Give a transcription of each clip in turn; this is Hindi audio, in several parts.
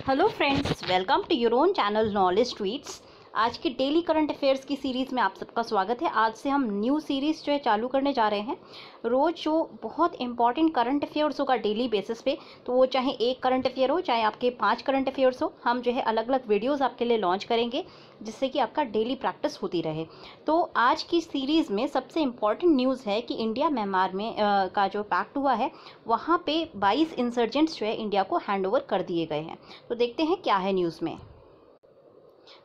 Hello friends, welcome to your own channel knowledge tweets. आज की डेली करंट अफेयर्स की सीरीज़ में आप सबका स्वागत है। आज से हम न्यू सीरीज़ जो है चालू करने जा रहे हैं। रोज़ जो बहुत इंपॉर्टेंट करंट अफेयर्स होगा डेली बेसिस पे, तो वो चाहे एक करंट अफेयर हो चाहे आपके 5 करंट अफेयर्स हो, हम जो है अलग अलग वीडियोज़ आपके लिए लॉन्च करेंगे जिससे कि आपका डेली प्रैक्टिस होती रहे। तो आज की सीरीज़ में सबसे इम्पॉर्टेंट न्यूज़ है कि इंडिया म्यांमार में का जो पैक्ट हुआ है वहाँ पे 22 इंसर्जेंट्स जो है इंडिया को हैंड ओवर कर दिए गए हैं। तो देखते हैं क्या है न्यूज़ में।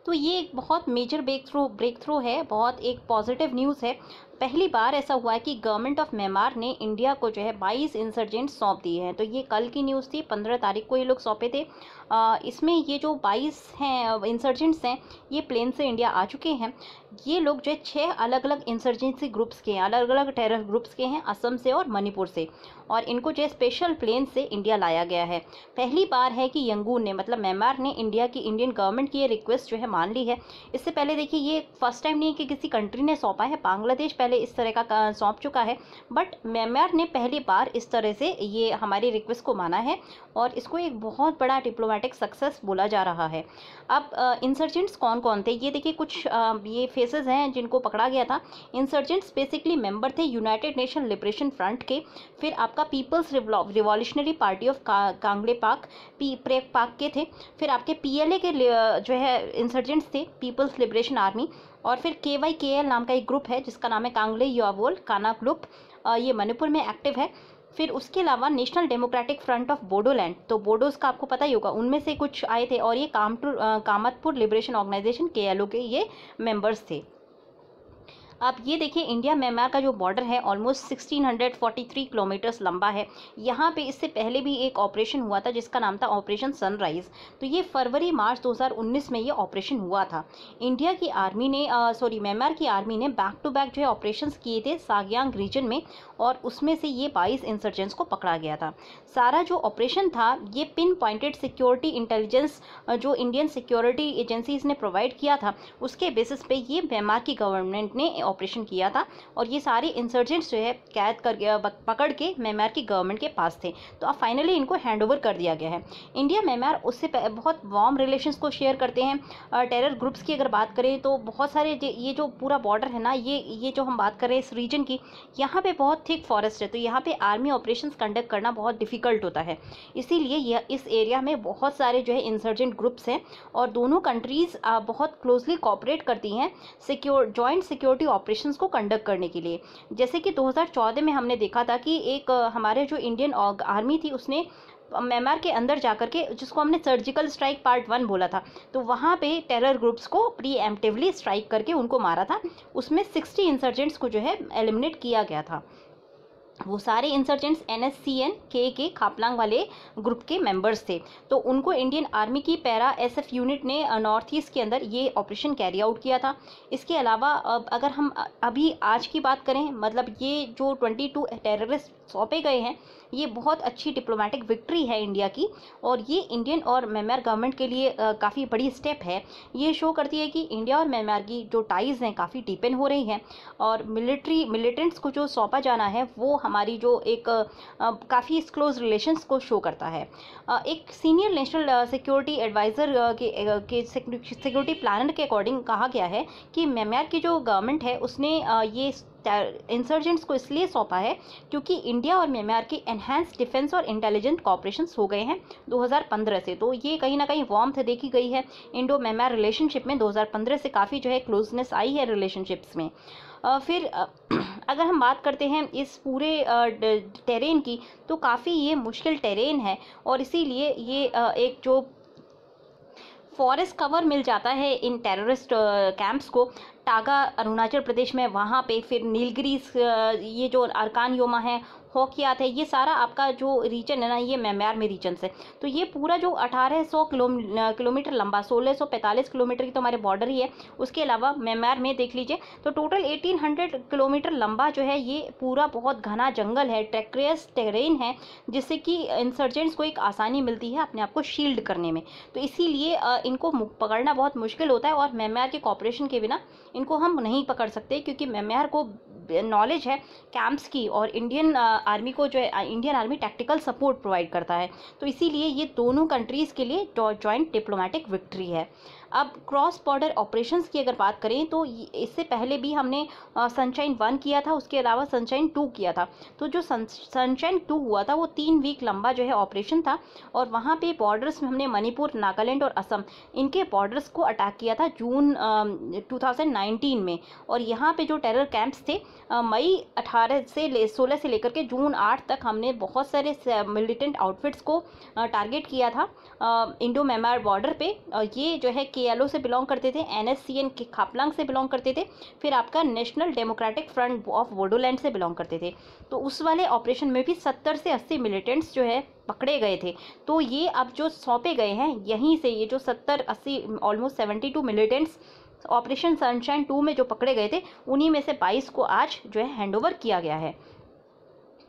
तो ये एक बहुत मेजर ब्रेक थ्रू है, बहुत एक पॉजिटिव न्यूज़ है। पहली बार ऐसा हुआ है कि गवर्नमेंट ऑफ म्यांमार ने इंडिया को जो है 22 इंसर्जेंट्स सौंप दिए हैं। तो ये कल की न्यूज़ थी, 15 तारीख को ये लोग सौंपे थे। इसमें ये जो 22 हैं इंसर्जेंट्स हैं, ये प्लेन से इंडिया आ चुके हैं। ये लोग जो है 6 अलग अलग इंसर्जेंसी ग्रुप्स के हैं, अलग अलग टेरर ग्रुप्स के हैं, असम से और मणिपुर से, और इनको जो है स्पेशल प्लेन से इंडिया लाया गया है। पहली बार है कि यंगून ने, मतलब म्यांमार ने इंडियन गवर्नमेंट की ये रिक्वेस्ट जो है मान ली है। इससे पहले देखिए, ये फर्स्ट टाइम नहीं है कि किसी कंट्री ने सौंपा है। बांग्लादेश पहले इस तरह का सौंप चुका है, बट म्यांमार ने पहली बार इस तरह से ये हमारी रिक्वेस्ट को माना है और इसको एक बहुत बड़ा डिप्लोमेटिक सक्सेस बोला जा रहा है। अब इंसर्जेंट्स कौन कौन थे ये देखिए, कुछ ये फेसेस हैं जिनको पकड़ा गया था। इंसर्जेंट्स बेसिकली मेंबर थे यूनाइटेड नेशन लिबरेशन फ्रंट के, फिर आपका पीपल्स रिवॉल्यूशनरी पार्टी ऑफ कांगड़े पाक प्रेक पाक के थे, फिर आपके पीएलए के जो है इंसर्जेंट्स थे, पीपल्स लिबरेशन आर्मी, और फिर KYKL नाम का एक ग्रुप है जिसका नाम है कांगले यावोल काना ग्रुप, ये मणिपुर में एक्टिव है। फिर उसके अलावा national democratic front of Bodoland, तो बोडोज का आपको पता ही होगा, उनमें से कुछ आए थे, और ये कामतपुर लिबरेशन ऑर्गेनाइजेशन KLO के ये मेंबर्स थे। अब ये देखिए, इंडिया म्यांमार का जो बॉर्डर है ऑलमोस्ट 1643 किलोमीटर्स लंबा है। यहाँ पे इससे पहले भी एक ऑपरेशन हुआ था जिसका नाम था ऑपरेशन सनराइज। तो ये फरवरी मार्च 2019 में ये ऑपरेशन हुआ था। इंडिया की आर्मी ने म्यांमार की आर्मी ने बैक टू बैक जो है ऑपरेशंस किए थे साग्यांग रीजन में, और उसमें से ये 22 इंसर्जेंट्स को पकड़ा गया था। सारा जो ऑपरेशन था ये पिन पॉइंटेड सिक्योरिटी इंटेलिजेंस जो इंडियन सिक्योरिटी एजेंसीज ने प्रोवाइड किया था, उसके बेसिस पे ये म्यांमार की गवर्नमेंट ने ऑपरेशन किया था, और ये सारे इंसर्जेंट्स जो है कैद कर पकड़ के म्यांमार की गवर्नमेंट के पास थे। तो अब फाइनली इनको हैंड ओवर कर दिया गया है। इंडिया म्यांमार उससे बहुत वार्म रिलेशंस को शेयर करते हैं। टेरर ग्रुप्स की अगर बात करें तो बहुत सारे ये जो पूरा बॉर्डर है ना, ये जो हम बात कर रहे हैं इस रीजन की, यहाँ पे बहुत थिक फॉरेस्ट है, तो यहाँ पे आर्मी ऑपरेशंस कंडक्ट करना बहुत डिफिकल्ट होता है। इसीलिए यह इस एरिया में बहुत सारे जो है इंसर्जेंट ग्रुप्स हैं, और दोनों कंट्रीज़ बहुत क्लोजली कोऑपरेट करती हैं जॉइंट सिक्योरिटी ऑपरेशंस को कंडक्ट करने के लिए। जैसे कि 2014 में हमने देखा था कि एक हमारे जो इंडियन आर्मी थी उसने म्यांमार के अंदर जाकर के, जिसको हमने सर्जिकल स्ट्राइक पार्ट 1 बोला था, तो वहाँ पे टेरर ग्रुप्स को प्रीएम्प्टिवली स्ट्राइक करके उनको मारा था। उसमें 60 इंसर्जेंट्स को जो है एलिमिनेट किया गया था। वो सारे इंसर्जेंट्स NSCN के खापलांग वाले ग्रुप के मेंबर्स थे। तो उनको इंडियन आर्मी की पैरा SF यूनिट ने नॉर्थ ईस्ट के अंदर ये ऑपरेशन कैरी आउट किया था। इसके अलावा अगर हम अभी आज की बात करें, मतलब ये जो 22 टेररिस्ट सौंपे गए हैं, ये बहुत अच्छी डिप्लोमेटिक विक्ट्री है इंडिया की, और ये इंडियन और म्यांमार गवर्नमेंट के लिए काफ़ी बड़ी स्टेप है। ये शो करती है कि इंडिया और म्यांमार की जो टाइज़ हैं काफ़ी डीपन हो रही हैं, और मिलिटेंट्स को जो सौंपा जाना है वो हमारी जो एक काफ़ी क्लोज रिलेशंस को शो करता है। एक सीनियर नेशनल सिक्योरिटी एडवाइज़र के सिक्योरिटी प्लानर के अकॉर्डिंग कहा गया है कि म्यांमार की जो गवर्नमेंट है उसने ये इंसर्जेंट्स को इसलिए सौंपा है क्योंकि इंडिया और म्यांमार की एनहांस डिफेंस और इंटेलिजेंस कॉपरेशंस हो गए हैं 2015 से। तो ये कहीं ना कहीं वार्मथ देखी गई है इंडो म्यांमार रिलेशनशिप में। 2015 से काफ़ी जो है क्लोजनेस आई है रिलेशनशिप्स में। फिर अगर हम बात करते हैं इस पूरे टेरेन की, तो काफ़ी ये मुश्किल टेरेन है, और इसीलिए ये एक जो फॉरेस्ट कवर मिल जाता है इन टेररिस्ट कैंप्स को, टागा अरुणाचल प्रदेश में, वहाँ पे फिर नीलगिरी, ये जो अरकान योमा है, होकियात है, ये सारा आपका जो रीजन है ना, ये म्यांमार में रीजन से। तो ये पूरा जो 1800 किलोमीटर लंबा, 1645 किलोमीटर की तो हमारे बॉर्डर ही है। उसके अलावा म्यांमार में देख लीजिए तो टोटल 1800 किलोमीटर लंबा जो है ये पूरा बहुत घना जंगल है, ट्रेक्रियस टेरेन है, जिससे कि इंसर्जेंट्स को एक आसानी मिलती है अपने आप को शील्ड करने में। तो इसीलिए इनको पकड़ना बहुत मुश्किल होता है, और म्यांमार के कॉपरेशन के बिना इनको हम नहीं पकड़ सकते, क्योंकि म्यांमार को नॉलेज है कैंप्स की, और इंडियन आर्मी को जो है Indian army tactical support provide करता है। तो इसीलिए ये दोनों कंट्रीज़ के लिए जॉइंट डिप्लोमेटिक विक्ट्री है। अब क्रॉस बॉर्डर ऑपरेशंस की अगर बात करें तो इससे पहले भी हमने सनशाइन 1 किया था, उसके अलावा सनशाइन 2 किया था। तो जो सनशाइन 2 हुआ था वो 3 वीक लंबा जो है ऑपरेशन था, और वहाँ पे बॉर्डर्स में हमने मणिपुर, नागालैंड और असम, इनके बॉर्डर्स को अटैक किया था जून 2019 में। और यहाँ पे जो टेरर कैंप्स थे मई 16 से लेकर के जून 8 तक हमने बहुत सारे मिलिटेंट आउटफिट्स को टारगेट किया था इंडो म्यांमार बॉर्डर पे। ये जो है KLO से बिलोंग करते थे, NSCN के खापलांग से बिलोंग करते थे, फिर आपका national democratic front of Bodoland से बिलोंग करते थे। तो उस वाले ऑपरेशन में भी 70 से 80 मिलिटेंट्स जो है पकड़े गए थे। तो ये अब जो सौंपे गए हैं यहीं से, ये जो 70-80 ऑलमोस्ट 72 मिलिटेंट्स ऑपरेशन सनशाइन 2 में जो पकड़े गए थे, उन्हीं में से 22 को आज जो है हैंडओवर किया गया है।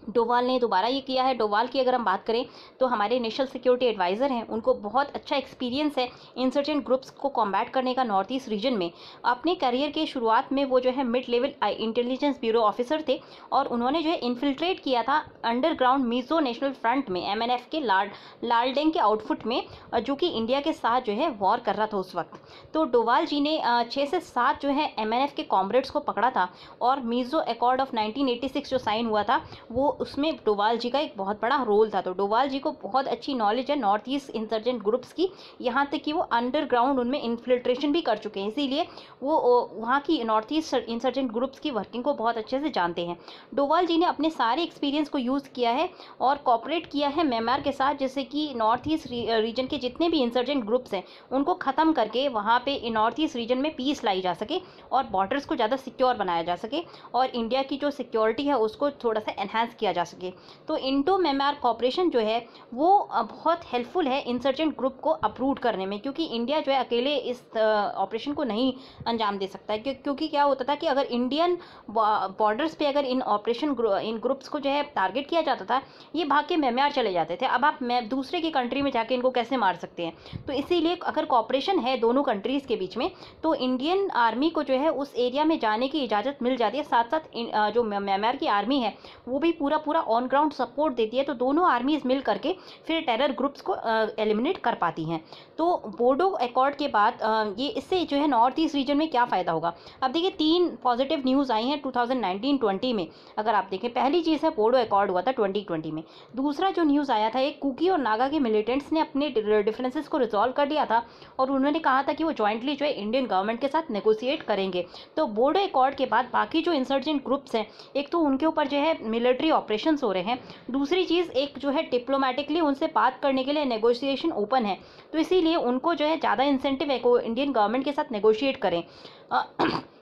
डोवाल ने दोबारा ये किया है। डोवाल की अगर हम बात करें तो हमारे नेशनल सिक्योरिटी एडवाइज़र हैं, उनको बहुत अच्छा एक्सपीरियंस है इंसर्जेंट ग्रुप्स को कॉम्बैट करने का नॉर्थ ईस्ट रीजन में। अपने करियर के शुरुआत में वो जो है mid level intelligence bureau officer थे, और उन्होंने जो है इन्फिल्ट्रेट किया था अंडरग्राउंड मिजो नेशनल फ्रंट में MNF के लालडेंग के आउटफुट में, जो कि इंडिया के साथ जो है वॉर कर रहा था उस वक्त। तो डोवाल जी ने 6 से 7 जो है MNF के कॉमरेड्स को पकड़ा था, और मिजो एकॉर्ड ऑफ 1986 जो साइन हुआ था वो उसमें डोवाल जी का एक बहुत बड़ा रोल था। तो डोवाल जी को बहुत अच्छी नॉलेज है नॉर्थ ईस्ट इंसर्जेंट ग्रुप्स की, यहाँ तक कि वो अंडरग्राउंड उनमें इन्फिल्ट्रेशन भी कर चुके हैं, इसीलिए वो वहाँ की नॉर्थ ईस्ट इंसर्जेंट ग्रुप्स की वर्किंग को बहुत अच्छे से जानते हैं। डोवाल जी ने अपने सारे एक्सपीरियंस को यूज़ किया है और कॉपरेट किया है म्यांमार के साथ, जैसे कि नॉर्थ ईस्ट रीजन के जितने भी इंसर्जेंट ग्रुप्स हैं उनको ख़त्म करके वहाँ पे नॉर्थ ईस्ट रीजन में पीस लाई जा सके और बॉर्डर्स को ज़्यादा सिक्योर बनाया जा सके, और इंडिया की जो सिक्योरिटी है उसको थोड़ा सा एनहांस किया जा सके। तो इंडो म्यांमार कॉपरेशन जो है वो बहुत हेल्पफुल है इंसर्जेंट ग्रुप को अप्रूव करने में, क्योंकि इंडिया जो है अकेले इस ऑपरेशन को नहीं अंजाम दे सकता है। क्योंकि क्या होता था कि अगर इंडियन बॉर्डर्स पे अगर इन ग्रुप्स को जो है टारगेट किया जाता था, ये भाग के म्यांमार चले जाते थे। अब आप दूसरे की कंट्री में जाके इनको कैसे मार सकते हैं? तो इसीलिए अगर कॉपरेशन है दोनों कंट्रीज़ के बीच में तो इंडियन आर्मी को जो है उस एरिया में जाने की इजाज़त मिल जाती है। साथ साथ जो म्यांमार की आर्मी है वो भी पूरा ऑन ग्राउंड सपोर्ट देती है। तो दोनों आर्मीज मिल करके फिर टेरर ग्रुप्स को एलिमिनेट कर पाती हैं। तो बोडो अकॉर्ड के बाद ये इससे जो है नॉर्थ ईस्ट रीजन में क्या फ़ायदा होगा? अब देखिए 3 पॉजिटिव न्यूज़ आई हैं 2019-20 में। अगर आप देखें, पहली चीज़ है बोडो अकॉर्ड हुआ था 2020 में। दूसरा जो न्यूज़ आया था, एक कुकी और नागा के मिलिटेंट्स ने अपने डिफरेंसेस को रिजॉल्व कर लिया था, और उन्होंने कहा था कि वो जॉइंटली जो है इंडियन गवर्नमेंट के साथ नेगोशिएट करेंगे। तो बोडो अकॉर्ड के बाद बाकी जो इंसर्जेंट ग्रुप्स हैं, एक तो उनके ऊपर जो है मिलिट्री ऑपरेशंस हो रहे हैं, दूसरी चीज़ एक जो है डिप्लोमेटिकली उनसे बात करने के लिए नेगोशिएशन ओपन है। तो इसीलिए उनको जो है ज़्यादा इंसेंटिव है को इंडियन गवर्नमेंट के साथ नेगोशिएट करें,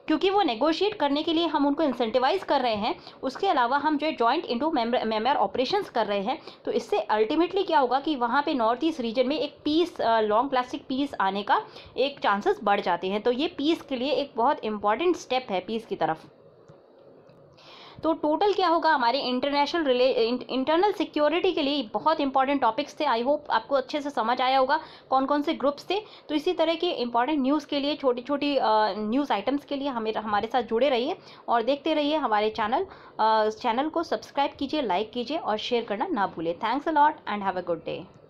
क्योंकि वो नेगोशिएट करने के लिए हम उनको इंसेंटिवाइज कर रहे हैं। उसके अलावा हम जो है जॉइंट इंडो म्यांमार ऑपरेशंस कर रहे हैं। तो इससे अल्टीमेटली क्या होगा कि वहाँ पे नॉर्थ ईस्ट रीजन में एक पीस, लॉन्ग लास्टिंग पीस आने का एक चांसेस बढ़ जाते हैं। तो ये पीस के लिए एक बहुत इंपॉर्टेंट स्टेप है पीस की तरफ। तो टोटल क्या होगा, हमारे इंटरनल सिक्योरिटी के लिए बहुत इंपॉर्टेंट टॉपिक्स थे। आई होप आपको अच्छे से समझ आया होगा कौन कौन से ग्रुप्स थे। तो इसी तरह के इंपॉर्टेंट न्यूज़ के लिए, छोटी छोटी न्यूज़ आइटम्स के लिए हमारे साथ जुड़े रहिए और देखते रहिए हमारे चैनल को सब्सक्राइब कीजिए, लाइक कीजिए और शेयर करना ना भूलें। Thanks a lot and have a good day.